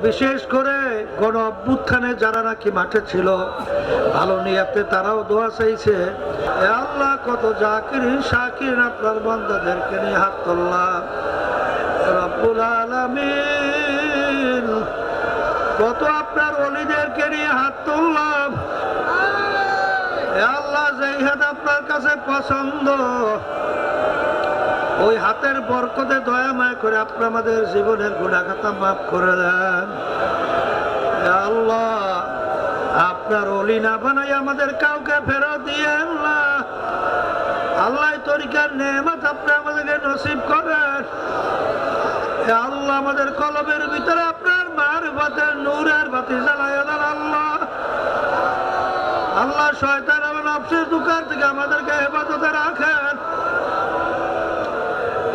বিশেষ করে গণ অভ্যুত্থানে যারা নাকি মাঠে ছিল ভালো নিয়াতে তারাও দোয়া চাইছে। এ আল্লাহ, কত জাকিরিন শাকিরিন আপনার বান্দাদেরকে নিয়ে হাত তুললাম রব্বুল আলামিন, কত আপনার ওলিদেরকে নিয়ে হাত তুললাম। এ আল্লাহ, যেই হাত আপনার কাছে পছন্দ ওই হাতের বরকতে দয়া মায়া করে আপনি আমাদের জীবনের গুনাহ খাতা মাফ করে দেন। হে আল্লাহ, আপনার ওলি না বানাই আমাদের কাউকে ফেরত দিয়েন না। আল্লাহ, তরিকার নেয়ামত আপনি আমাদেরকে নসিব করেন। হে আল্লাহ, আমাদের কলবের ভিতরে আপনার মারফতের নূরের বাতি জ্বালায় দেন। আল্লাহ, শয়তান এবং নফসের দুকার থেকে আমাদেরকে হেফাজতে রাখেন।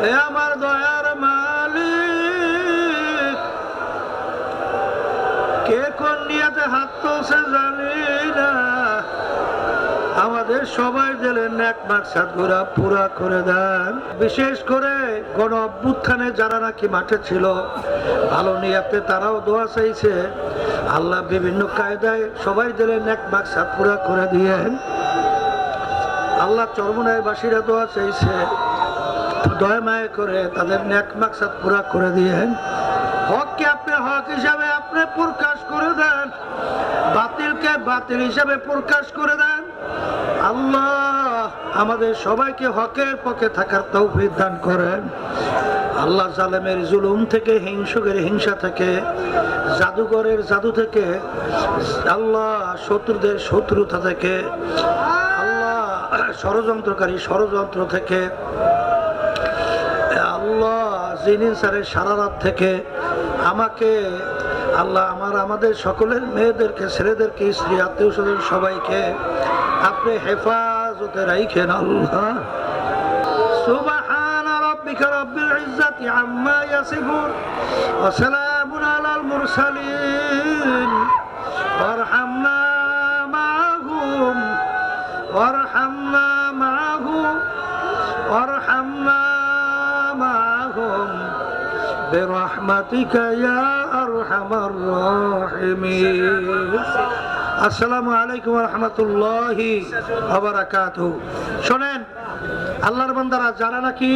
এ আমার দয়ার মালিক, কে কোন নিয়াতে হাত তুলছে জানি না, আমাদের সবাই দিলেন নেক মাকসাদ গুলা পুরা করে দেন। বিশেষ করে গণ অভ্যুত্থানে যারা নাকি মাঠে ছিল ভালো নিয়াতে তারাও দোয়া চাইছে। আল্লাহ বিভিন্ন কায়দায় সবাই দিলেন নেক মাকসাদ পুরা করে দিয়েন। আল্লাহ, চরমনায় বাসীরা দোয়া চাইছে, দয়া মায়া করে তাদের নেক মাকসাদ পুরা করে দিয়েন। হককে আপনি হক হিসাবে আপনি প্রকাশ করে দেন, বাতিলকে বাতিল হিসাবে প্রকাশ করে দেন। আল্লাহ, আমাদের সবাইকে হকের পক্ষে থাকার তৌফিক দান করেন। আল্লাহ, জালেমের জুলুম থেকে, হিংসুকের হিংসা থেকে, জাদুঘরের জাদু থেকে, আল্লাহ শত্রুদের শত্রুতা থেকে, আল্লাহ ষড়যন্ত্রকারী ষড়যন্ত্র থেকে, আল্লাহ জিনিস সারের সারা রাত থেকে আমাকে, আল্লাহ আমাদের সকলের মেয়েদেরকে, ছেলেদেরকে, স্ত্রী, আত্মীয় স্বজন সবাইকে আপনি হেফাজতে রাখেন। আল্লাহ, সুবহান রাব্বিকা রাব্বিল ইজ্জাতি আম্মা ইয়াসিফুন ওয়া সালামুন আলাল মুরসালিন ওয়ারহামনা মাআহুম ওয়ারহামনা মাআহুম ওয়ারহামনা মাআহুম বিরহমাতিকা ইয়া আরহামার রাহিমিন। আসসালামু আলাইকুম ওয়া রাহমাতুল্লাহি ওয়া বারাকাতুহু। শোনেন আল্লাহর বান্দারা, যারা নাকি